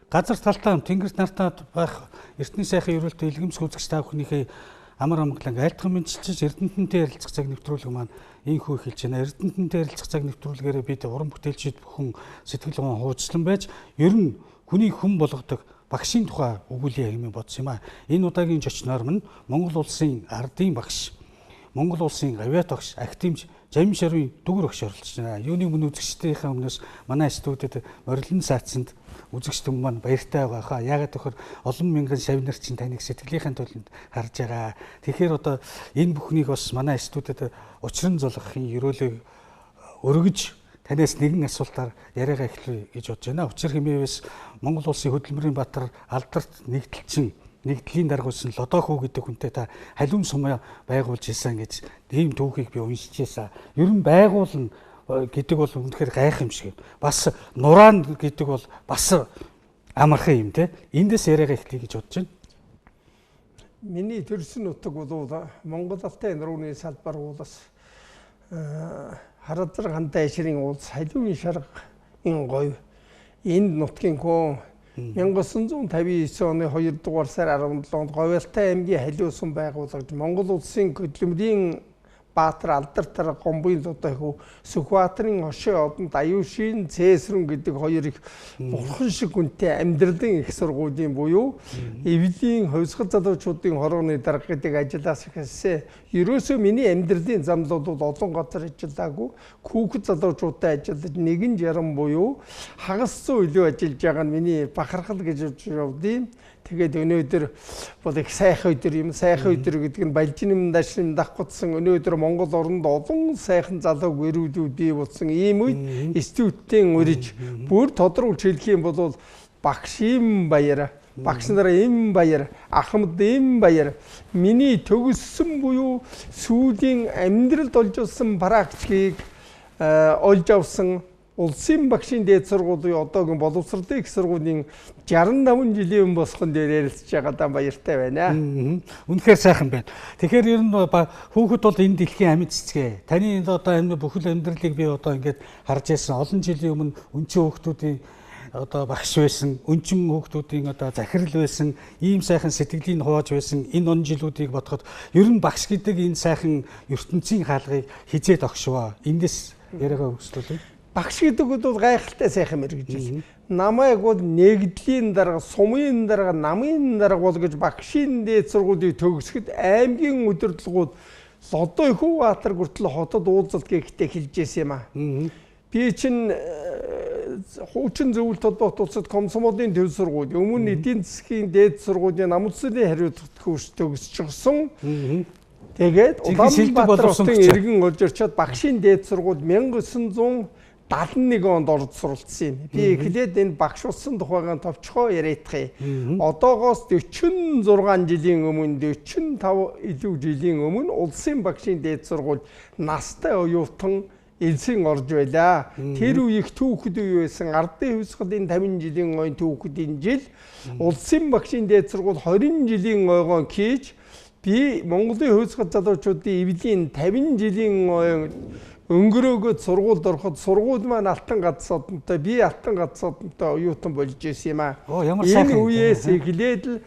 газар талтаа тэнгэрт нартаа байх эртний сайхан ерөөлтөй илгэмс үзэгч та бүхнийхээ амар амгалан айлтган мэдчилж Эрдэнэтэнтэй ярилцах цаг нэвтрүүлэг маань ийхүү хэлж байна. Эрдэнэтэнтэй ярилцах цаг нэвтрүүлгээрээ бид уран бүтээлчид бүхэн сэтгэл гоон хуучлан байж ер нь хүний хүн болгодог багшийн тухай өгүүлээ хэмээн бодсон юм аа. Энэ удаагийн зочноор минь Монгол улсын ардын багш, Монгол улсын авиат багш, актимч Жамин Шарвын дүгэр багш оролцож байна. Юуны өмнө үзэгчдийнхээ өмнөөс манай студиуд морилон саацсанд үзэгч түмэн маань баяртай байгаа хаа. Яагаад гэвэл олон мянган шавнар чинь таныг сэтгэлийнхэн төлөнд харж байгаа. Тэгэхээр одоо энэ бүхнийг бас манай студиуд учран золгохын ерөөлөг өргөж танаас нэгэн асуултаар яриагаа эхлэе гэж бодож байна. Учир хэмээвээс Монгол улсын хөдөлмөрийн баатар алдарт нэгдлийн даргуулсан Лодохуу гэдэг хүнтэй та халиун сумаа байгуулж ирсэн гэж ийм түүхийг би уншижээсаа. Ер нь байгуулна гэдэг бол үнэхээр гайх юм шиг. Бас нураан гэдэг бол бас амархан юм те. Эндээс яриагаа эхлэе гэж бодож байна. Миний төрсөн нутаг бол Монгол Алтай нурууны салбар уулас Харадар хантай ширийн уулс халиун шаргын говь энд нутгийн хүн 1959 оны 2 дугаар сар 17-нд Говьалтай аймгийн халиун сум байгуулагдж Монгол улсын хөдөлмөрийн баатар алдарт гомбын Лодохуу Сүхбаатарын хошин одонд Аюушийн Цэсрүн гэдэг хоёр их бурхан шиг хүнтэй амьдралын их сургуулийн буюу эвлийн хувьсгал залуучуудын хорооны дарга гэдэг ажлаас эхэлсэн. Ерөөсөө миний амьдралын замлууд бол олон газар ажиллаагүй хүүхэд залуучуудтай ажиллаж нэгэн жаран буюу хагас зүй илүү ажиллаж байгаа нь миний бахархал гэж явдیں۔ Тэгээд өнөөдөр бол их сайхан өдөр юм. Сайхан өдөр гэдэг нь Балжин дашин давхцсан өнөөдөр Монгол оронд олон сайхан залуу гэрүүдүүд бий болсон. Ийм үед студентийн үрж бүр тодруулж хэлэх юм бол багш им баяр, багш нараа им баяр, ахмад им баяр. Миний төгссөн буюу сүүлийн амьдралд олж авсан практикийг олж авсан улсын багшийн дээд сургуулийн одоогийн боловсролын их сургуулийн 65 жилийн босгон дээр ярилцж байгаадаа баяртай байна. Үнэхээр сайхан байна. Тэгэхээр ер нь хүүхэд бол энэ дэлхийн амьд цэцгээ. Таны одоо энэ бүхэл амьдралыг би одоо ингээд харж байсан. Олон жилийн өмнө өнчин хүүхдүүдийн одоо багш байсан, өнчин хүүхдүүдийн одоо захирал байсан, ийм сайхан сэтгэлийн хувааж байсан энэ он жилүүдийг бодоход ер нь багш гэдэг энэ сайхан ертөнцийн хаалгыг хизээд огшваа. Эндээс яриагаа өгсөлөө. Багш гэдэг бол гайхалтай сайхан мэрэгжил. Намайг бол нэгдлийн дарга, сумын дарга, намын дарга бол гэж багшийн дээд сургуулийг төгсгөд аймгийн удирдлагууд Лодохуу баатар хүртэл хотод уулзалт гэхтээ хэлж ирсэн юм аа. Би чинь хуучин зөвлөлт толгойд улсад комсомолын төв сургууль, өмнө эдийн засгийн дээд сургуулийн намуудсын хариуцлагатай курс төгсчихсөн. Тэгээд Улаанбаатар хотын иргэн олж ирчээд багшийн дээд сургууль 1971 онд орж суралцсан юм. Би эхлээд энэ багш болсон тухайгаа товчхоо яриадах юм. Одоогоос 46 жилийн өмнө 45 илүү жилийн өмнө улсын багшийн дээд сургууль настай оюутан элсэн орж байлаа. Тэр үеих түүхэд үе байсан ардын хувьсгалын 50 жилийн ойн түүхэдийн жил улсын багшийн дээд сургууль 20 жилийн ойгоо хийж би Монголын хувьсгал залуучуудын эвлийн 50 жилийн ойн өнгөрөөгөөд сургуульд ороход сургууль маань алтан гадсуудтай би алтан гадсуудтай оюутан болж ирсэн юм аа. Энэ үеэс эхлээд л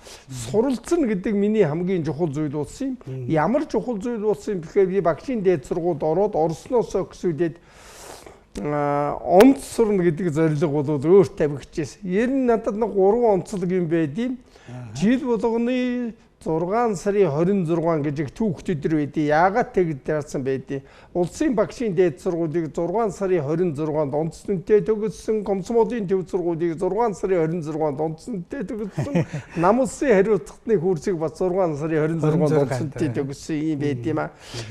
суралцсан гэдэг миний хамгийн чухал зүйл болсон юм. Ямар чухал зүйл болсон юм гэхээр би багшийн дээд сургуульд ороод орсноос өксүдэд онц сурна гэдэг зорилго бол өөр тавигчээс. Ер нь надад нэг 3 онцлог юм байдیں۔ Жил болгоны 6 сарын 26 гэж их түүхт өдөр байдیں۔ Яагаад тэгж дарсан байдیں۔ Улсын багшийн дээд сургуулийг 6 сарын 26-нд онцлогтой төгссөн, комсомолын төв сургуулийг 6 сарын 26-нд онцлогтой төгссөн, намуулсын хариуцлагын курсыг бас 6 сарын 26-нд онцлогтой төгссөн юм байдیں۔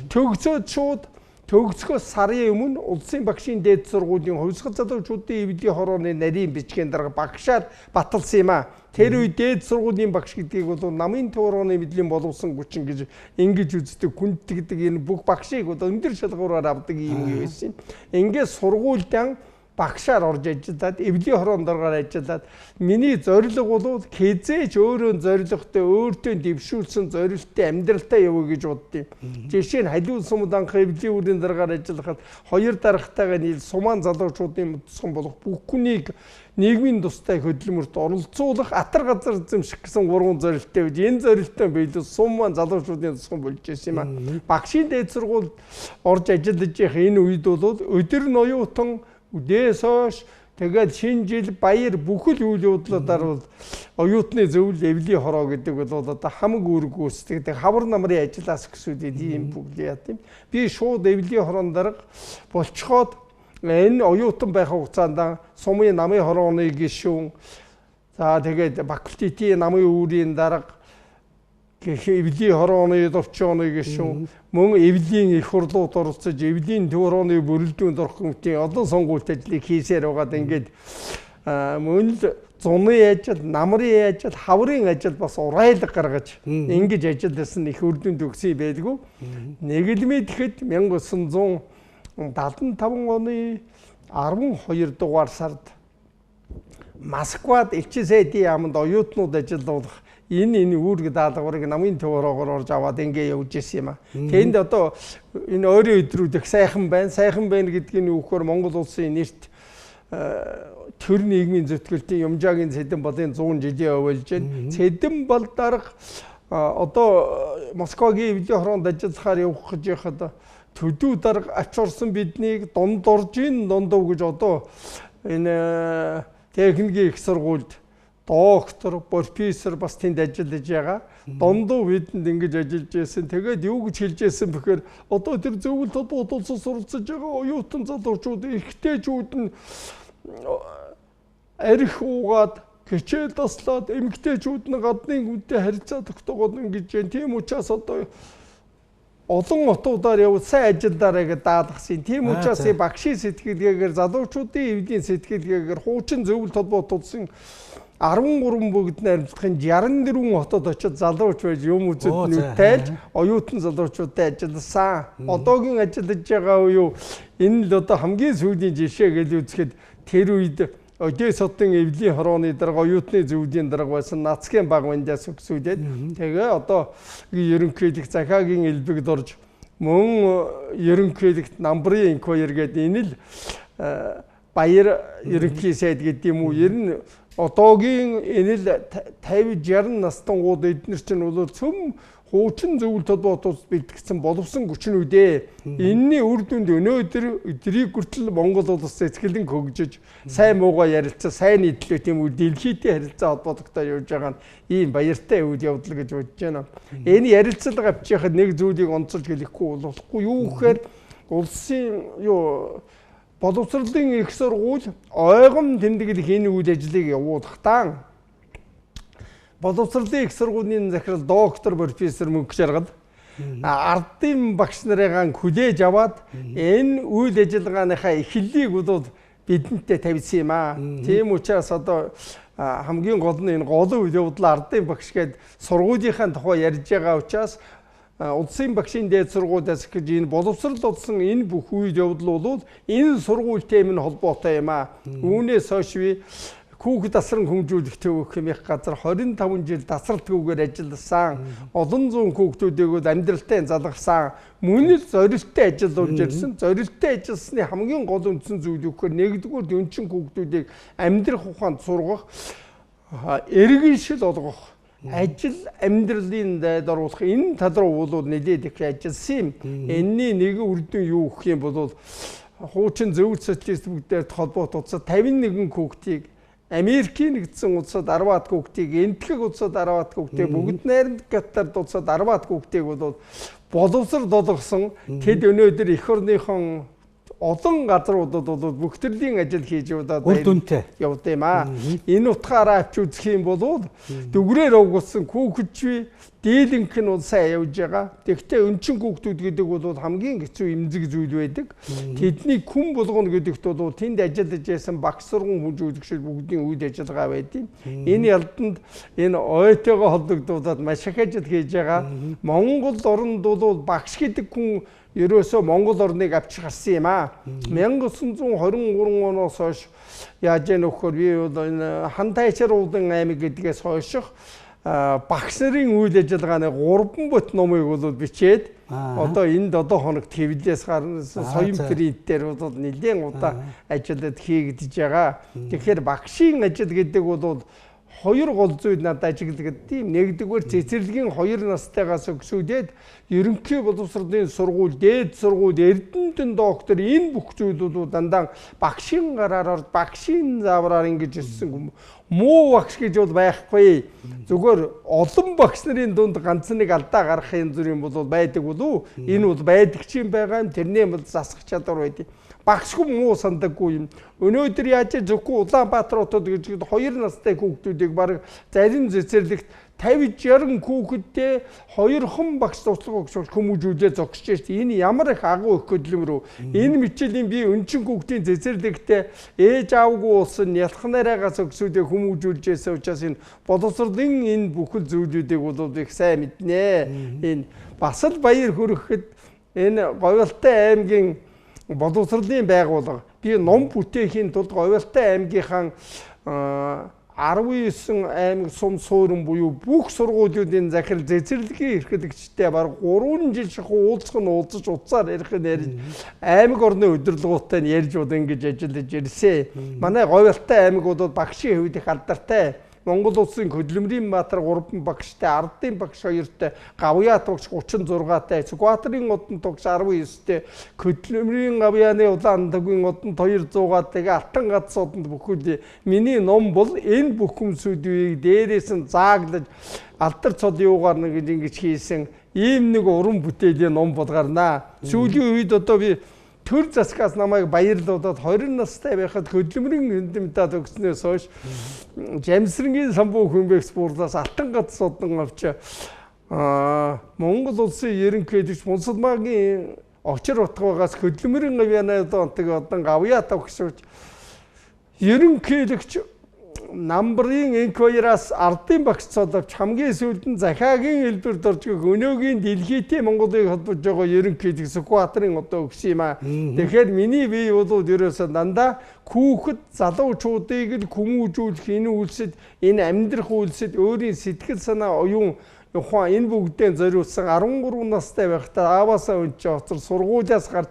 Төгсөөд шууд төгсгөөс сарын өмнө улсын багшийн дээд сургуулийн хувьсгал залуучуудын эвлийн хорооны нарийн бичгийн дарга багшаар баталсан юм аа. Тэр үед дээд сургуулийн багш гэдгийг бол намын туурууны мэдлийн боловсон хүчин гэж ингэж үздэг, хүндэгдэг энэ бүх багшийг бол өндөр шалгуураар авдаг юм байсан. Ингээд сургуультай багшаар орж ажиллаад эвлийн хорон дараагаар ажиллаад миний зорилго бол хизээч өөрөө зорилготой өөртөө дэвшүүлсэн зорилттой амьдралтай явуу гэж боддیں۔ Жишээ нь халиун сумд анх эвлийн үрийн дараагаар ажиллахад хоёр дарагтайгаа нийл сумаан залуучуудын тусган болох бүх хүнийг нийгмийн тустай хөдөлмөрт оролцуулах атар газар эзэмших гэсэн 3 зорилттой байж энэ зорилттой биелүү сумаан залуучуудын тусган болж ирсэн юм аа. Багшийн дээд сургуульд орж ажиллаж явах энэ үед бол өдөр ноёутан үдээс хойш тэгээд шинэ жил баяр бүхэл үйл явдлуудаар бол оюутны зөвлөл эвлийн хороо гэдэг бол одоо хамаг үүрэг гүйцэтгэдэг хавар намрын ажиллаас гэсүүдэд ийм бүгд яа тийм. Би шууд эвлийн хорон дарга болцоход энэ оюутан байх хугацаанд сумын намын хорооны гишүүн за тэгээд факультетийн намын үүрийн дарга эвлийн хорооны товчооны гишүүн мөн эвлийн их хурлууд оролцож эвлийн төв хорооны бүрэлдэхүүн дөрөх комитетийн олон сонгуульт ажлыг хийсээр байгаад ингээд мөн л зуны ажил, намрын ажил, хаврын ажил бас урайлга гаргаж ингэж ажилласан их үр дүнд өгсөн байлгүй. Нэг л мэдэхэд 1975 оны 12 дугаар сард Москвад элчин сайдын яамд оюутнууд ажиллах энэ үүрэг даалгаврыг намын төвөөрөөр орж аваад ингэ явж ирсэн юм аа. Тэнд одоо энэ ойрын өдрүүд их сайхан байна гэдгийг үхээр Монгол улсын нэрт төр нийгмийн зүтгэлтийн Юмжаагийн Цэдэн балын 100 жилийн өвөлж байна. Цэдэн бал дарга одоо Москвагийн эвлийн хороонд ажиллахаар явах гэж яхад төдөө дарга ачуурсан биднийг дунд оржийн дундав гэж одоо энэ техникийн их сургуульд доктор, профессор бас тэнд ажиллаж байгаа. Дундав бидэнд ингэж ажиллаж байсан. Тэгээд юу гэж хэлж байсан бэхээр одоо тэр зөвлөлт толгойд суралцж байгаа оюутан залуучууд эрэгтэйчүүд нь арх уугаад хичээл таслаад эмэгтэйчүүд нь гадны хүнтэй харилцаа тогтоогод ингэж जैन. Тийм учраас одоо олон хотуудаар явж сайн ажилдаараа гэж даалгасан. Тийм учраас багшийн сэтгэлгээгээр залуучуудын эвлийн сэтгэлгээгээр хуучин зөвлөлт холбоо тулсан 13 бүгд найрамдахын 64 хотод очиж залууч байж юм үзэл нүдтайлж оюутан залуучуудтай ажилласан. Одоогийн ажиллаж байгаа үе энэ л одоо хамгийн сүүлийн жишээ гэж үзэхэд тэр үед Одесс хотын эвлийн хорооны дарга оюутны зөвлөлийн дарга байсан Нацгийн баг вандаас өксүүлээд тэгээ одоо ерөнхийлөх захаагийн элбэгд орж мөн ерөнхийлөгт намбрын инквайр гэдэг энэ л баяр ерөнхий сайд гэдэг юм уу ер нь одоогийн энэ л 50 60 настангууд эдгээр чинь бол цөм хуучин зөвлөлт холбоотууд бэлтгэсэн боловсон хүчнүүдээ энэний үр дүнд өнөөдөр өдрийг хүртэл Монгол улс эцгэлэн хөгжиж сайн муугаа ярилцсан сайн нийтлээ тийм үү дэлхийдээ харилцаа холбоотойгоор явж байгаа нь ийм баяртай үйл явдал гэж бодож байна. Энэ ярилцлага авчихад нэг зүйлийг онцолж хэлэхгүй болохгүй юу гэхээр улсын боловсролын их сургууль ойгом тэмдэглэх энэ үйл ажлыг явуулахдаа боловсролын их сургуулийн захирал доктор профессор мөнгө жаргал ардын багш нарыгаа хүлээж аваад энэ үйл ажиллагааныхаа эхлэлийг бол бидэнтэй тавьсан юм аа. Тийм учраас одоо хамгийн гол нь энэ голын үйл явдал ардын багш гээд сургуулийнхаа тухай ярьж байгаа учраас улсын багшийн дээд сургуулиас гэж энэ боловсрол болсон энэ бүх үйл явдал бол энэ сургуультай минь холбоотой юм аа. Үүнээс хойш би Хүүхэд тасран хөгжүүлэх төвөх хэмээх газар 25 жил тасралтгүйгээр ажилласан. Олон зуун хүүхдүүдийг амьдралтай залгасан. Мөн л зорилттой ажиллаж ирсэн. Зорилттой ажилласны хамгийн гол үндсэн зүйл юу гэхээр нэгдүгээр өнчин хүүхдүүдийг амьдрах ухаанд сургах, эргэншил олгох, ажил амьдралын дайд оруулах энэ тал руу бол нэлээд их ажилласан юм. Энэний нэг үр дүн юу гэх юм бол хуучин зөвлөлт социалист бүгдээр холбоот утсаа 51 хүүхдийг Америкийн нэгдсэн улсад 10-аад хүүхдийг энтгэх улсад 10-аад хүүхдийг бүгд найрамд Катард улсад 10-аад хүүхдийг бол боловсрол олгосон. Тэд өнөөдөр эх орныхон олон газруудад бол бүх төрлийн ажил хийж яваад явд юм аа. Энэ утгаараа авч үзэх юм бол дүгрээр өгүүлсэн хүүхэдчви дийлэнх нь бол сайн явж байгаа. Тэгвэл өнчин хүүхдүүд гэдэг бол хамгийн хэцүү эмзэг зүйл байдаг. Тэдний хүн болгоно гэдэгт бол тэнд ажиллаж байсан багш сургууль хүнжүүлэгчид бүгдийн үйл ажиллагаа байдیں۔ Энэ ялданд энэ ойтойгоо холбогдуулаад маш их ажил хийж байгаа. Монгол оронд бол багш гэдэг хүн ерөөсөө Монгол орныг авч гарсан юм аа. 1923 оноос хойш яаж нөхөр би энэ Хантайчар уулын аймаг гэдгээс хойших багш нарын үйл ажиллагааны 3 бот номыг бол бичээд одоо энд одоо хоног твлээс гарна соён принтээр бол нэлээд удаа ажиллаад хийгдэж байгаа. Тэгэхээр багшийн ажил гэдэг бол хоёр гол зүйл надад ажигладаг. Тийм нэгдүгээр цэцэрлэгийн 2 настайгаас өксөдөд ерөнхий боловсролын сургууль, дээд сургууль, эрдэмтэн доктор энэ бүх зүйлүүд дандаа багшийн гараар багшийн заавраар ингэж өссөн муу багш гэж бол байхгүй. Зүгээр олон багш нарын дунд ганц нэг алдаа гарах юм зүрийн бол байдаг болов. Энэ бол байдаг ч юм байгаа юм. Тэрний бол засах чадвар байдаг. Багшгүй муу сандаггүй юм. Өнөөдөр яаж зөвхөн Улаанбаатар хотод гэж 2 настай хүүхдүүдийг баг зарим цэцэрлэгт 50-60 хүүхэдтэй 2 хон багш туслах өгч хүмүүжүүлээ зогсож байна. Энэ ямар их агуу их хөдөлмөр үү? Энэ мичээлийн би өнчин хүүхдийн цэцэрлэгтээ ээж аавгүй улсын ялхнараагаас өксүүдээ хүмүүжүүлж байсан учраас энэ боловсролын энэ бүхэл зүйлүүдийг бол их сайн мэднэ. Энэ бас л баяр хүргэхэд энэ Говьалтай аймгийн боловсролын байгууллага би ном бүтээхийн тулд Говьалтай аймгийнхаа 19 аймаг сум суурин буюу бүх сургуулиудын захирал цэцэрлэгийн эрхлэгчтэй баг 3 жил шахуу уулзаж утсаар ярих нь ярьж аймаг орны удирдлагуудтай ярьж удаа ингэж ажиллаж ирсэн. Манай Говьалтай аймаг бол багшийн хувьд их алдартай. Монгол улсын хөдөлмөрийн баатар 3 багштай, ардын багш 2-тай, гавьяат багш 36-тай, Сүхбаатарын одон тогш 19-тэй, хөдөлмөрийн гавьяаны улаан дагийн одон 200-тай, Алтан гац одонд бүхэл миний ном бол энэ бүх хүмүүсүүдийг дээрээс нь зааглаж алдар цол юугаар нэг ингэж хийсэн ийм нэг уран бүтээлийн ном болгарнаа. Сүүлийн үед одоо би төр засгаас намайг баярлуулад 20 настай байхад хөдөлмөрийн хөдөлмөрөд өгснөөс хойш Жамсрангийн самбуу хүнбэкс буурлаас Алтан гац содон авч Монгол улсын ерөнхий эдгч Мунсалмаагийн очир утгаагаас хөдөлмөрийн гавьяаны одон гавьяат өгсөж ерөнхий эдгч намбрын инквайраас ардын багш цоловч хамгийн сүүлд нь захаагийн хэлбэрд орж өнөөгийн дэлхийтэй Монголыг холбож байгаа ерөнхий эдгч Сүхбаатарын одоо өгсөн юм аа. Тэгэхээр миний бие бол ерөөсөө дандаа хүүхэд залуучуудыг л хүмүүжүүлэх энэ үйлсэд энэ амьдрах үйлсэд өөрийн сэтгэл санаа оюун ухаан энэ бүгдээ зориулсан 13 настай байхдаа ааваасаа өнч оцор сургуулиас гарч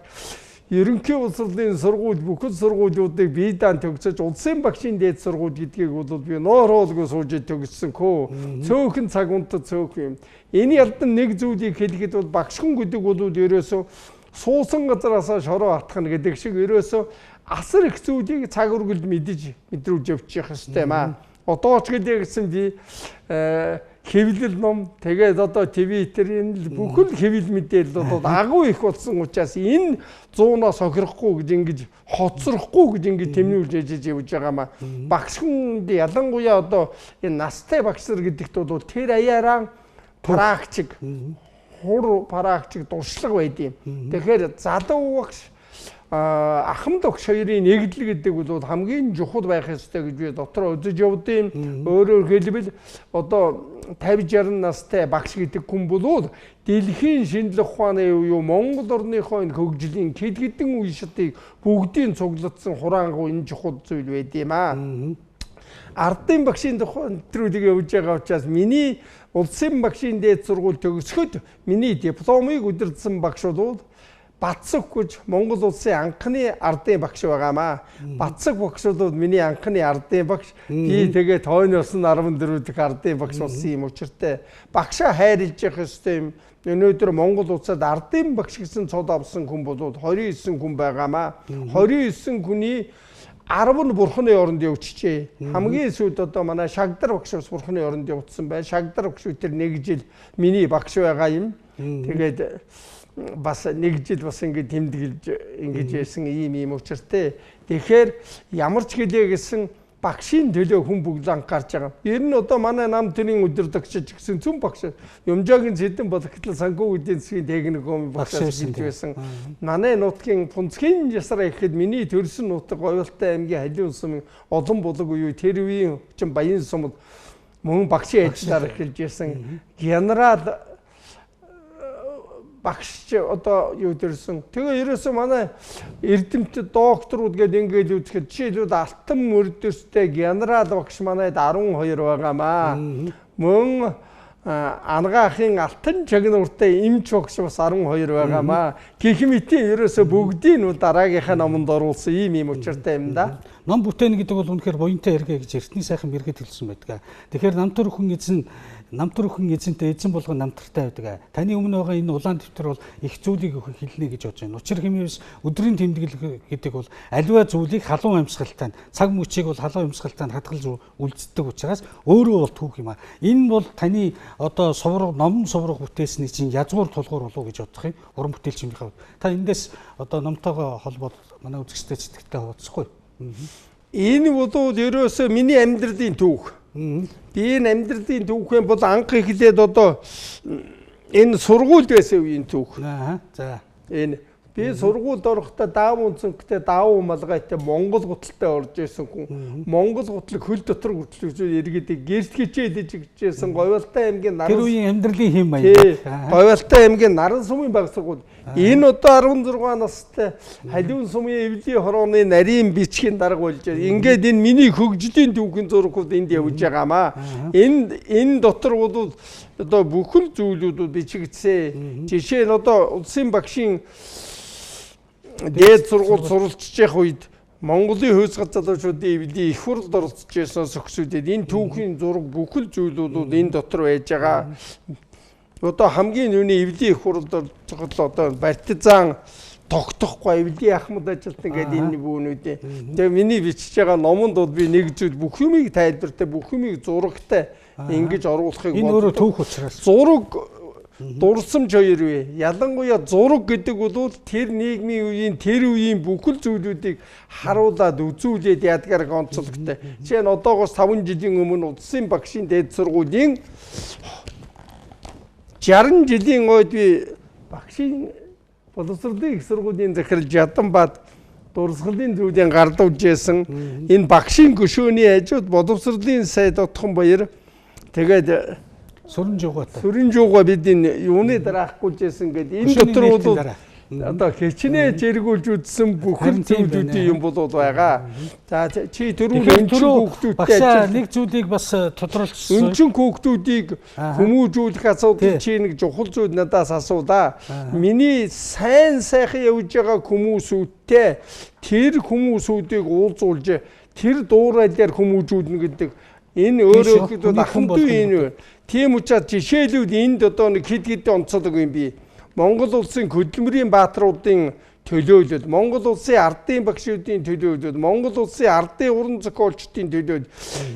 ерөнхий боловсролын сургууль бүхэл сургуулиудыг бие даан төгсөж улсын багшийн дээд сургууль гэдгийг бол би ноороолгүй сууж төгссөн хөө. Цөөхөн цаг унтад цөөхөн юм. Энэ ялдан нэг зүйлийг хэлэхэд бол багшхан гэдэг бол ерөөсөө суусан газараасаа шороо атгах гэдэг шиг ерөөсөө асар их зүйлийг цаг үргэлж мэдрүүлж явчих ёстой юм аа. Одоо ч гэсэн би хэвлэл ном тэгээд одоо Твиттер энэ бүхэл хэвлэл мэдээлэл бол агуу их болсон учраас энэ 100-аас хохирохгүй гэж ингэж хоцрохгүй гэж ингэж тэмнүүлж яжиж явж байгаа маа. Багшханд ялангуяа одоо энэ настай багш нар гэдэгт бол тэр аяараа практик дуршлаг байд юм. Тэгэхээр залуу багш ахмад багш хоёрын нэгдэл гэдэг бол хамгийн чухал байх ёстой гэж би дотроо үзэж явдیں۔ Өөрөөр хэлбэл одоо 50-60 настай багш гэдэг хүн бол дэлхийн шинжлэх ухааны юу Монгол орныхоо энэ хөгжлийн хэд хэдэн үе шатыг бүгдийг цуглардсан хураангуй энэ чухал зүйл байд юм аа. Ардын багшийн тухайн нэвтрүүлэг явуулж байгаа учраас миний улсын багшийн дээд сургууль төгсөхөд миний дипломыг удирдсан багш бол Батцаг гэж Монгол улсын анхны ардын багш байгаамаа. Батцаг багш бол миний анхны ардын багш. Би тэгээд хойноос нь 14 дэх ардын багш болсон юм учиртай. Багшаа хайрлаж явах ёстой юм. Өнөөдөр Монгол улсад ардын багш гэсэн цод авсан хүн бол 29 хүн байгаамаа. 29 хүний 10 нь бурхны оронд явчихжээ. Хамгийн сүүлд одоо манай Шагдар багш бас бурхны оронд явуулсан байна. Шагдар багш үтер 1 жил миний багш байгаа юм. Тэгээд бас 1 жил бас ингэ тэмдэглэж ингэж яасан ийм учиртай. Тэгэхээр ямар ч хэлээ гэсэн багшийн төлөө хүн бүгд анхаарч байгаа. Ер нь одоо манай нам төрийн өдөрдөгч гэсэн зүн багш Юмжаагийн Цэдэн Болготлол санхүү эдийн засгийн техникум багш гэж байсан. Манай нутгийн Пунцгийн ясраа ихэд миний төрсөн нутаг Говьалтай аймгийн Халиун сум олон булаг үе тэр үеийн чинь Баян сумд мөн багшийн ажиллаар эхэлж байсан. Генерал багш одоо юу дэрсэн. Тэгээ ерөөсөө манай эрдэмтэд докторууд гэдэг ингээд үзэхэд жишээлбэл алтан мөрдөрстэй генерал багш манайд 12 байгаамаа. Мөн ангаахын алтан чагнууртай эмч багш бас 12 байгаамаа. Гэх мэтийн ерөөсөө бүгдийг нь дараагийнхаа номонд оруулсан ийм учиртай юм да. Ном бүтээн гэдэг бол үнэхээр буянтай эргээ гэж эртний сайхан мэргэд хэлсэн байдаг. Тэгэхээр намтар өхөн эзэнтэй эзэн болгон намтартай байдаг. Таны өмнө байгаа энэ улаан дэвтэр бол их зүйлийг хэлнэ гэж бодож байна. Учир хэмээс өдрийн тэмдэглэл гэдэг бол аливаа зүйлийг халуун амьсгалтай, цаг мөчийг бол халуун амьсгалтай хадгалж үлддэг учраас өөрөө бол түүх юм аа. Энэ бол таны одоо номон сувраг бүтээсний чинь язгуур тулгуур болов уу гэж бодох юм. Уран бүтээлчмийнхээ хувьд. Та эндээс одоо номтойгоо холбоод манай үзэгчтэй сэтгэлтэй хуваалцахгүй. Энэ бол ерөөсөө миний амьдралын түүх. Би энэ амьдралын түүхэн бол анх эхлээд одоо энэ сургуульд байсан үеийн түүх. За. Энэ би сургуульд орохдоо даав үнцэнхтэй даав малгайтай Монгол гуталтай орж исэн хүн. Монгол гутлыг хөл дотор гутлж иргэдэг гэрт хичээлж игжсэн Говьалтай аймгийн Тэр үеийн амьдралын хэм маяг. Говьалтай аймгийн Наран сумын баг сургууль. Энэ одоо 16 настай халиун сумын эвлийн хорооны нарийн бичгийн дарга болж байна. Ингээд энэ миний хөгжлийн түүхийн зургууд энд явж байгаамаа. Энэ дотор бол одоо бүхэл зүйлүүд бичигдсэн. Жишээ нь одоо улсын багшийн дээд сургууль суралцж явах үед Монголын хөөцгөл залуучуудын эвлийн их хурлд оролцож байсан сөхсүүдэд энэ түүхийн зураг бүхэл зүйлүүд энэ дотор байж байгаа. Одоо хамгийн нүний эвлийн их хурлд оролцоход одоо партизан тогтохгүй эвлийн Ахмад ажилтан гэдэг энэ бүхнүүдээ. Тэгээ миний бичиж байгаа номонд бол би нэг зүйл бүх юмыг тайлбартай, бүх юмыг зурагтай ингэж оруулахыг энэ өөрөө түүх учраас. Зураг дурсамж хоёр вэ. Ялангуяа зураг гэдэг бол тэр нийгмийн үеийн тэр үеийн бүхэл зүйлүүдийг харуулад үзүүлээд ядгаар онцлогтой. Жишээ нь одоогоос 5 жилийн өмнө улсын багшийн дээд сургуулийн 60 жилийн ойд би багшийн боловсролын их сургуулийн захирал Жаданбад дурсгалын зүйлийн гардуулж байсан. Энэ багшийн гүшөөний хажууд боловсролын сайд Отхон баяр тэгээд Сүрэн жуугаа бид энэ юуны дараахгүй жисэн гэдэг энэ дотор бол одоо хичнээн зэргүүлж үзсэн бүхэл зүйлүүдийн юм бол байгаа. За чи түрүүн өнчин хүүхдүүдтэй ажил нэг зүйлийг бас тодорхойлчихсон. Өнчин хүүхдүүдийг хүмүүжүүлэх асуудал чи нэг чухал зүйл надаас асуулаа. Миний сайн сайхан явж байгаа хүмүүсүүдтэй тэр хүмүүсүүдийг уулзуулж тэр дуурайлаар хүмүүжүүлнэ гэдэг энэ өөрөө ихэд ахын дүү энэ. Тийм учраас жишээлбэл энд одоо нэг хэд онцлог юм би. Монгол улсын хөдөлмөрийн бааtruудын төлөөлөл, Монгол улсын ардын багшуудын төлөөлөл, Монгол улсын ардын уран зохиолчдын төлөөлөл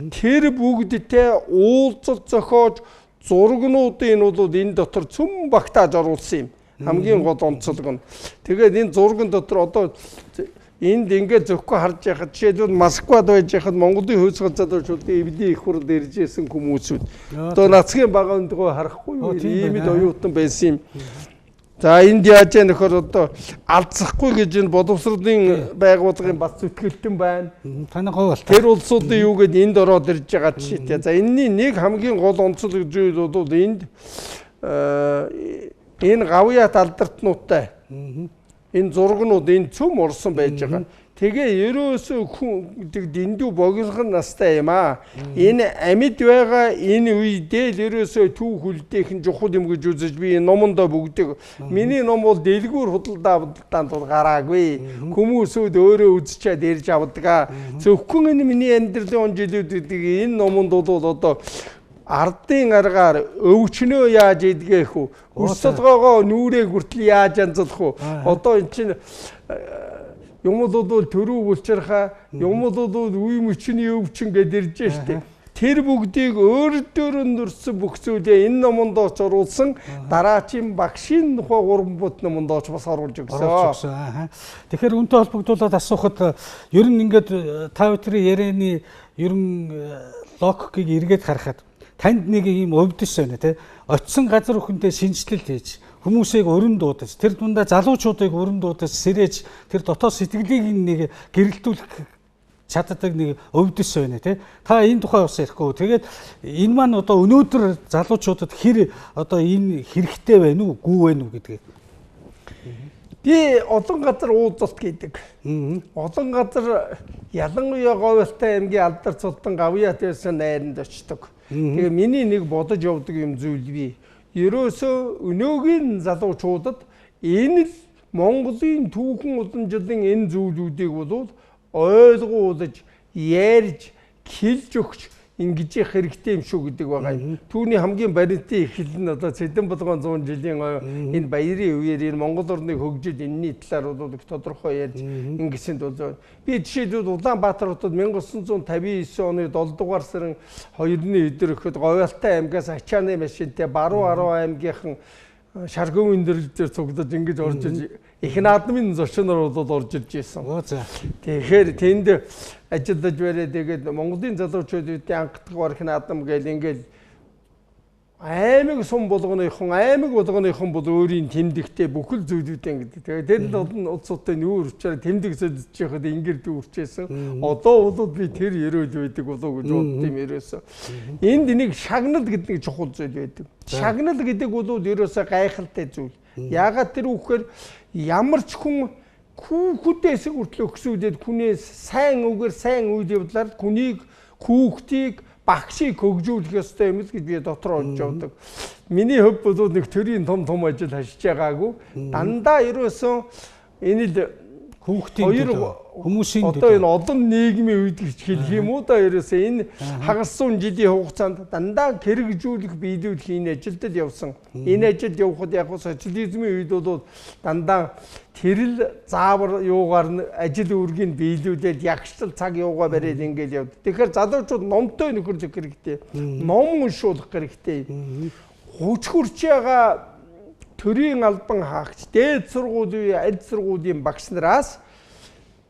тэр бүгдтэй уулзалт зохиож зургнуудын бол энэ дотор цөм багтааж оруулсан юм. Хамгийн гол онцлог нь. Тэгээд энэ зурган дотор одоо энд ингээд зөвхөн харж яхад жишээлбэл Москвад байж яхад Монголын хөөцгөл залуучуудын эвлийн их хурд ирж исэн хүмүүсүүд одоо нацгийн бага өндгөө харахгүй юу иймд оюутан байсан юм. За энд яаж нөхөр одоо алдсахгүй гэж энэ боловсролын байгууллагын бас зүтгэлтэн байна. Таны говьалтай. Тэр улсуудын юу гэд энд ороод ирж байгаа жишээтэй. За энэний нэг хамгийн гол онцлог зүйл бол энд энэ гавьяат алдартнуудтай энэ зургнууд энэ цөм орсон байж байгаа. Тэгээ ерөөсөө хүн дэндүү богинохон настай юм аа. Энэ амьд байгаа энэ үедээ л ерөөсөө түүх үлдээх нь чухал юм гэж үзэж би энэ номондоо бүгдийг миний ном бол дэлгүүр худалдаанд бол гараагүй. Хүмүүсүүд өөрөө үзчихэд ярьж авдаг. Зөвхөн энэ миний амьдралын жилүүд гэдэг энэ номонд бол одоо ардын аргаар өвчнөө яаж идгэх үү? Өсөлгоогоо нүрээ хүртэл яаж анзлах үү? Одоо эн чинь юмуд бол төрөв булчирхаа, юмуд бол үе мөчний өвчин гэд ирж штэ. Тэр бүгдийг өөрөөр нь нурсан бүх зүйлээ энэ номонд оруулсан дараачийн багшийн тухай 3 бут номонд бас оруулж өгсөн. Тэгэхээр үнтэй холбогдуулаад асуухад ер нь ингээд та бүхний ярианы ер нь логикийг эргээд харахад танд нэг юм өвдөс байна тий. Очисон газар бүхэндээ шинжилэл хийж хүмүүсийг өрн дуудаж тэр дундаа залуучуудыг өрн дуудаж сэрээж тэр дотоод сэтгэлийг нэг гэрэлтүүлэх чаддаг нэг өвдөс байна тий. Та энэ тухай бас ярихгүй. Тэгээд энэ маань одоо өнөөдөр залуучуудад хэр одоо энэ хэрэгтэй байна уу, гүү байна уу гэдгийг. Би олон газар уудалт гэдэг. Олон газар ялангуяа Говьалтай аймгийн Алдар Цултан Гавьяат байсан найранд очдог. Тэгээ миний нэг бодож явдаг юм зүйл бий. Ерөөсөө өнөөгийн залуучуудад энэ л Монголын түүхэн уламжлалын энэ зүйлүүдийг бол ойлгуулж, ярьж, хэлж өгч ингэж их хэрэгтэй юм шүү гэдэг байгаа юм. Түүний хамгийн баримтын эхлэл нь одоо Цэдэн булган 100 жилийн энэ баярын үеэр энэ Монгол орны хөгжил энэний талаар бол их тодорхой ярьж ингэсэнд бол би жишээлбэл Улаанбаатар хотод 1959 оны 7 дугаар сарын 2-ны өдөр ихэд Говьалтай аймгаас ачааны машинтай Баруун Аруу аймгийнхан шаргын өндөрлөлтөөр цуглаж ингэж орж иж их наадмын зочноор бол орж ирж байсан. Тэгэхээр тэнд ажиллаж барай тэгээд Монголын залуучуудын анхдагвар их наадам гэл ингээл аймаг сум болгоныхон бол өөрийн тэмдэгтэй бүхэл зүйлүүдэн гэдэг. Тэгээд тэр нь олон улсуудтай нүүр учраас тэмдэг солилцож яхад ингээд дүүрчээсэн. Одоо бол би тэр ерөөд байдаг болов гэж бодд юм ерөөсөө. Энд энийг шагнал гэдэг чухал зүйл байдаг. Шагнал гэдэг бол ерөөсөө гайхалтай зүйл. Яагаад тэр үгээр ямар ч хүн хүүхдээс хүртэл өксүүдэд хүнээс сайн үгээр сайн үйл явдлаар хүнийг хүүхдийг багшийг хөгжүүлэх ёстой юм л гэж би дотор бодож явдаг. Миний хувьд бол нэг төрийн том ажил хашиж байгаагүй. Дандаа ерөөсөн энэ л хүүхдийн хүмүүсийн одоо энэ олон нийгмийн үед гэж хэлэх юм уу да ерөөсөө энэ хагас 100 жилийн хугацаанд дандаа хэрэгжүүлэх биелүүлэх энэ ажилд явсан. Энэ ажилд явхад яг социализмын үед бол дандаа тэрл заавар юугаар нь ажил үүргийг биелүүлээд ягшлал цаг юугаа бариад ингээл явд. Тэгэхээр залуучууд номтой нөхөрлөх хэрэгтэй. Ном уншуулах хэрэгтэй. Хүч хурж байгаа төрийн албан хаагч, дээд сургуулийн, аль сургуулийн багш нараас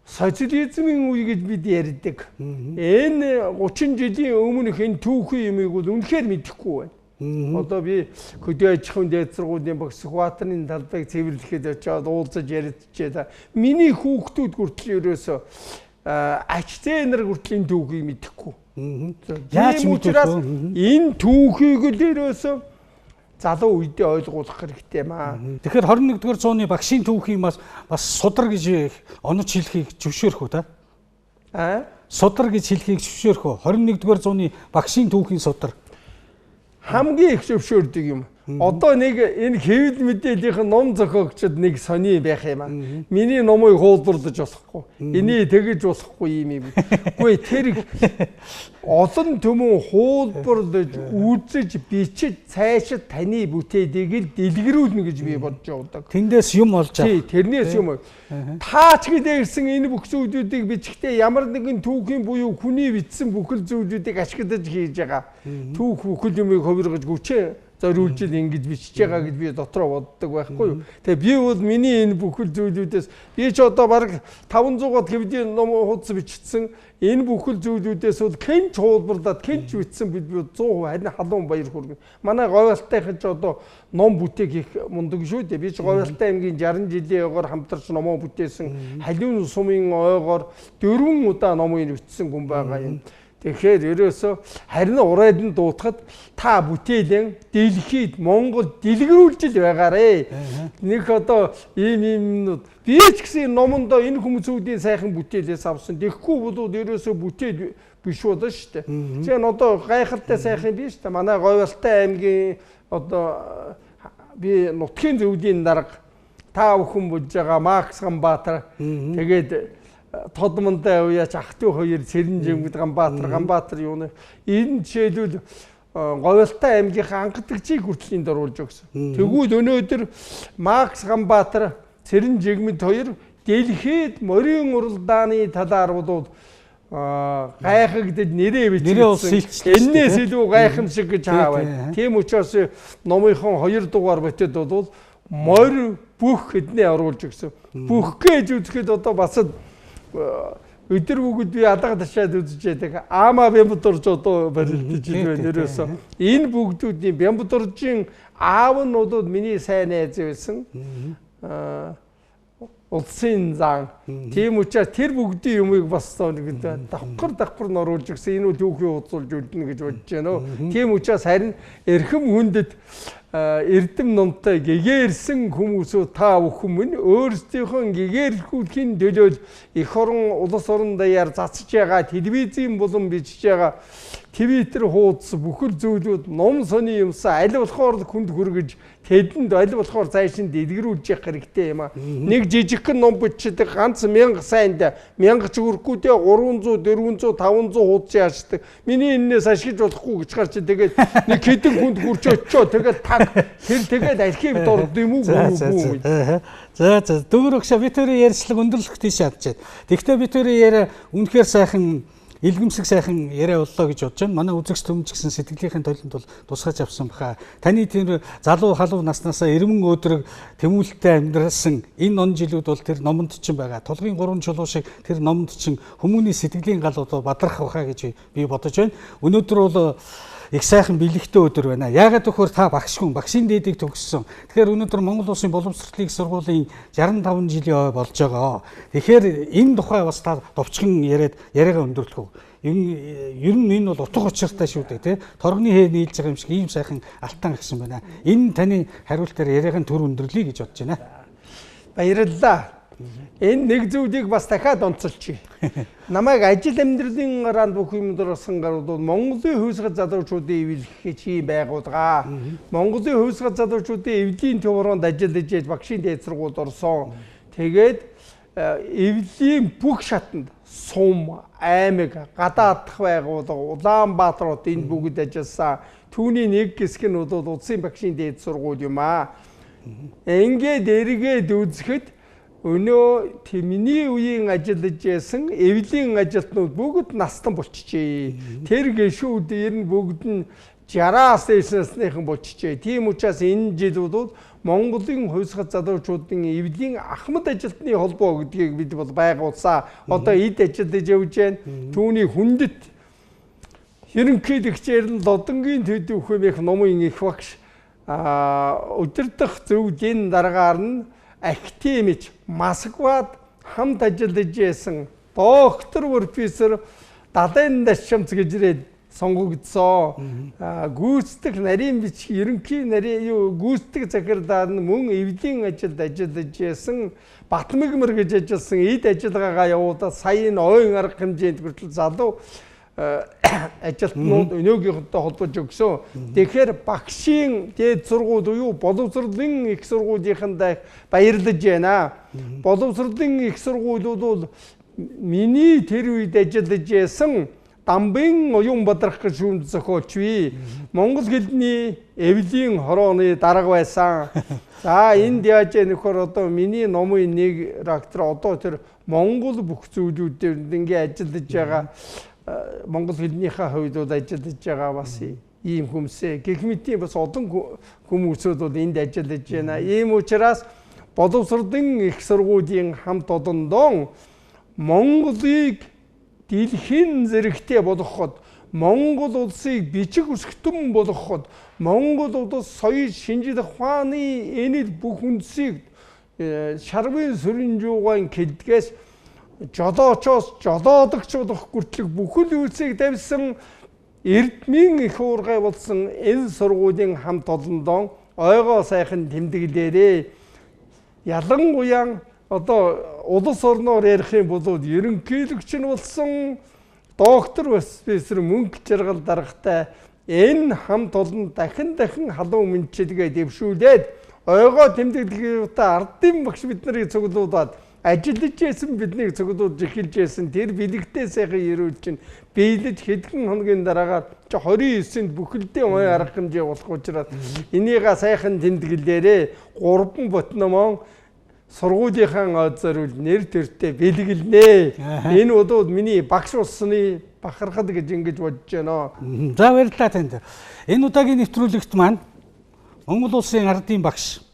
социализмын үе гэж бид ярьдаг. Энэ 30 жилийн өмнөх энэ түүхэн юмыг бол үнэхээр мэдэхгүй байна. Одоо би хөдөө аж ахуйн дээд сургуулийн багш Сүхбаатарын талбайг цэвэрлэхэд очиод уулзаж ярилцчээ. Миний хүүхдүүд хүртэл ерөөсөө ач зээнэр хүртэл энэ түүхийг мэдэхгүй. Яаж учраас энэ түүхийг л ерөөсөө залуу үедээ ойлгуулах хэрэгтэй маа. Тэгэхээр 21-р зууны багшийн түүхийн бас судар гэж онож хэлхийг зөвшөөрөх үү та? Судар гэж хэлхийг зөвшөөрөх үү? 21-р зууны багшийн түүхийн судар хамгийн их зөвшөөрдөг юм. Одоо нэг энэ хэвлэл мэдээллийн ном зохиогчд нэг сони байх юм аа. Миний номыг хуулбарлаж болохгүй. Энийг тэгэж болохгүй юм. Үгүй тэр олон түмэн хуулбарлаж, үзэж, бичиж, цаашид таны бүтээдийг л дэлгэрүүлнэ гэж би бодож явдаг. Тэндээс юм олж авах. Тий, тэрнээс юм. Та ч гэдэгсэн энэ бүх зүйлүүдийг бичихтэй ямар нэгэн түүхийн буюу хүний бичсэн бүхэл зүйлүүдийг ашиглаж хийж байгаа. Түүх бүхэл юмыг хувиргаж гүчээ зориулж ингэж бичиж байгаа гэж би дотроо боддог байхгүй юу. Тэгээ би бол миний энэ бүхэл зүйлүүдээс би ч одоо бараг 500-аад хэвдийн ном хуудас бичсэн энэ бүхэл зүйлүүдээс бол кенч хуулбарлаад кенч бичсэн бид 100% харин халуун баяр хүргэнэ. Манай Говьалтайхан ч одоо ном бүтээх их мундаг шүү дээ. Би ч Говьалтай аймгийн 60 жилийн ойгоор хамтарч номоо бүтээсэн. Халиун сумын ойгоор 4 удаа номыг бичсэн хүн байгаа юм. Тэгэхээр ерөөсөө харин урайд нь дуутахад та бүтээлэн дэлхийд Монгол дэлгэрүүлж л байгаарэ. Нэг одоо ийм би ч гэсэн номондоо энэ хүмүүсүүдийн сайхан бүтээлээс авсан. Тэгэхгүй бол ерөөсөө бүтээл биш болоо шүү дээ. Тэгэхээр одоо гайхалтай сайхан биш үү? Манай Говьалтай аймгийн одоо би нутгийн зөвлөлийн дарга та бүхэн болж байгаа Макс Ганбаатар тэгээд Тодмонтой уяач ах トゥ хоёр Цэрэнжимгэд Ганбаатар юу нэ энэ жишээлбэл Говьалтай аймгийнхаа анхдагчийг хүртэл энд оруулж өгсөн. Тэгвэл өнөөдөр Макс Ганбаатар Цэрэнжимгэд хоёр дэлхийд морин уралдааны талаар бол гайхагдаж нэрээ бичсэн. Эннээс илүү гайхамшиг гэж хааваа. Тийм учраас номынхон 2 дугаар бүтэд бол морь бүх хэднээ оруулж өгсөн. Бүх гэж үзэхэд одоо бас өдөр бүгд би алга ташаад үзэж байдаг. Аама Бямбудорж одоо барилдаж байна ерөөсөө. Энэ бүгдүүдийн Бямбудоржийн аав нь бол миний сайн найз байсан. Улсын зан. Тийм учраас тэр бүгдийн юмыг бас нэг давхар оруулж өгсөн энэ түүхийг удуулж үлдэнэ гэж бодож байна. Тийм учраас харин эрхэм хүндэт эрдэм номтой гэгээрсэн хүмүүсөө та бүхэн минь өөрсдийнхөө гэгээрхүүхийн төлөө эх орон улс орон даяар цацж байгаа телевизийн болон бичиж байгаа Твиттер хуудас бүхэл зүйлүүд ном сони юмсаа аль болохоор хүнд хүргэж тэдэнд аль болохоор цаашин дэлгэрүүлж явах хэрэгтэй юм а. Нэг жижигхэн ном бичдэг ганц 1000 сайнд 1000 ч хүрэхгүйтэй 300 400 500 хуудас яашдаг. Миний энэс ашиглаж болохгүй гэж гарч тэгээд нэг хэдэн хүнд хүрч очоо тэгээд таг тэр тэгээд архив дорд юм уу гүн. За дүүр өгшө би тэрийн ярьцлага өндөрлөх тийш чадчихад. Тэгвэл би тэрийн яриа үнэхээр сайхан илгэмсэг сайхан яриа боллоо гэж бодож байна. Манай үзэгч түмж гэсэн сэтгэлийнхэн толинд бол тусгаж авсан баха. Таны тэр залуу халуун наснаасаа 90 өдрөг тэмүүлэлтэй амьдралсан энэ он жилүүд бол тэр номонд чинь байгаа. Тулгын 3 чулуу шиг тэр номонд чинь хүмүүний сэтгэлийн гал одоо бадрах баха гэж би бодож байна. Өнөөдөр бол их сайхан бэлэгтэй өдөр байна. Яагаад гэвэл та багш хүн, багшийн дээдийг төгссөн. Тэгэхээр өнөөдөр Монгол Улсын боловсролын их сургуулийн 65 жилийн ой болж байгаа. Тэгэхээр энэ тухай бас та довчхон яриагаа өндөрлөх үү. Ер нь энэ бол утга учиртай шүү дээ, тий. Торгоны хээ нийлж байгаа юм шиг ийм сайхан алтан гисэн байна. Энэ таны хариултаар яриагийн төр өндөрлөе гэж бодож байна. Баярлалаа. Энэ нэг зүйлийг бас дахиад онцолчих. Намайг ажил амьдралын гараанд бүх юм дурсан гарууд Монголын хүйсгэж залуучуудын эвлэх чий байгуулгаа. Монголын хүйсгэж залуучуудын эвлийн төвөрөнд ажиллаж ээж багшийн дээд сургуульд орсон. Тэгээд эвлийн бүх шатанд сум, аймаг, гадаадх байгууллага, Улаанбаатар энд бүгд ажилласан. Түүний нэг хэсэг нь бол Улсын багшийн дээд сургууль юм аа. Ингээд эргээд үзэхэд өнөө миний үеийн ажиллаж байсан эвлийн ажилтнууд бүгд настан болчихжээ. Тэр гишүүд ер нь бүгд нь 60-аас дээшнийхэн болчихжээ. Тийм учраас энэ жилүүд Монголын хувьсгал залуучуудын эвлийн ахмад ажилтны холбоо гэдгийг бид бол байгуулсан. Одоо эд ажиллаж явж байна. Түүний хүндэт ерөнхийлөгчээр нь Лодонгийн төдий хэмээх номын их багш удирдах зөвлөлийн дараагаар нь академич Москвад хамт ажиллаж байсан доктор профессор Далайн Дашчамц гэж ирээд сонгогдсон. Гүйцэтгэх нарийн бичиг ерөнхий нарийн гүйцэтгэх захирал нь мөн эвлийн ажилд ажиллаж байсан Батмигмар гэж ажилласан эд ажиллагаагаа явуулаад сая энэ ойн арга хэмжээнд хүртэл залуу ажилтнууд өнөөгийнхөнтэй холбож өгсөн. Тэгэхээр багшийн дээд сургууль буюу боловсролын их сургуулийнхандаа баярлаж байна. Боловсролын их сургуулиуд бол миний тэр үед ажиллаж байсан Дамбын оюун бадрах гэж шүүмж зохиолч бий. Монгол хэлний эвлийн хорооны дарга байсан. За энд яаж нөхөр одоо миний номын нэг редактор одоо тэр Монгол бүх зүйлүүдэд ингээ ажиллаж байгаа Монгол хэлнийхээ хувьд бол ажиллаж байгаа бас ийм хүмүүсээ гэх мэтийн бас олон хүмүүсүүд бол энд ажиллаж байна. Ийм учраас боловсролын их сургуулийн хамт олондоо Монголыг дэлхийн зэрэгтэй болгоход, Монгол улсыг бичиг өсгтөн болгоход, Монгол улс соёл шинжлэх ухааны энэл бүх үндсийг шарвын сүрэн жуугаан кэлдгээс жолоочоос жолоодогч болох хүртэлх бүхэл үйлсийг давьсан эрдмийн их уургай болсон энэ сургуулийн хамт олондоо ойгоо сайхан тэмдэглээрээ. Ялангуяа одоо улс орноор ярих юм бол ерөнхийлөгч нь болсон доктор профессор мөнгө жаргал даргатай энэ хамт олон дахин халуун мэдчилгээ дэвшүүлээд ойгоо тэмдэглэхүүтээ ардын багш бид нарыг цуглуулад ажиллаж байсан биднийг цуглуулж эхэлж байсан тэр бэлэгтэй сайхан ерөөл чинь биелэж хэдхэн хоногийн дараагаар 29-нд бүхэлдээ ой арга хэмжээ болох учраас энийгээ сайхан тэмдэглээрээ 3 ботномон сургуулийнхаа зориул нэр төртэй бэлгэлнэ. Энэ бол миний багш усны бахархал гэж ингэж бодож байна. За баярлалаа танд. Энэ удаагийн нэвтрүүлэгт маань Монгол улсын ардын багш,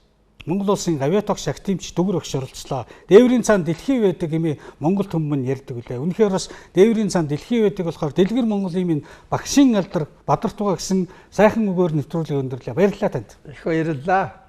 Монгол улсын авиатогч активч Дөгөр өгш оролцлоо. Дээврийн цаан дэлхий байдаг хэмээн Монгол түмэн ярьдаг үлээ. Үнэхээр бас дээврийн цаан дэлхий байдаг болохоор Дэлгэр Монголын минь багшийн алдар Бадарtuга гэсэн сайхан үгээр нэвтрүүлэг өндөрлөө. Баярлалаа танд. Их баярлалаа.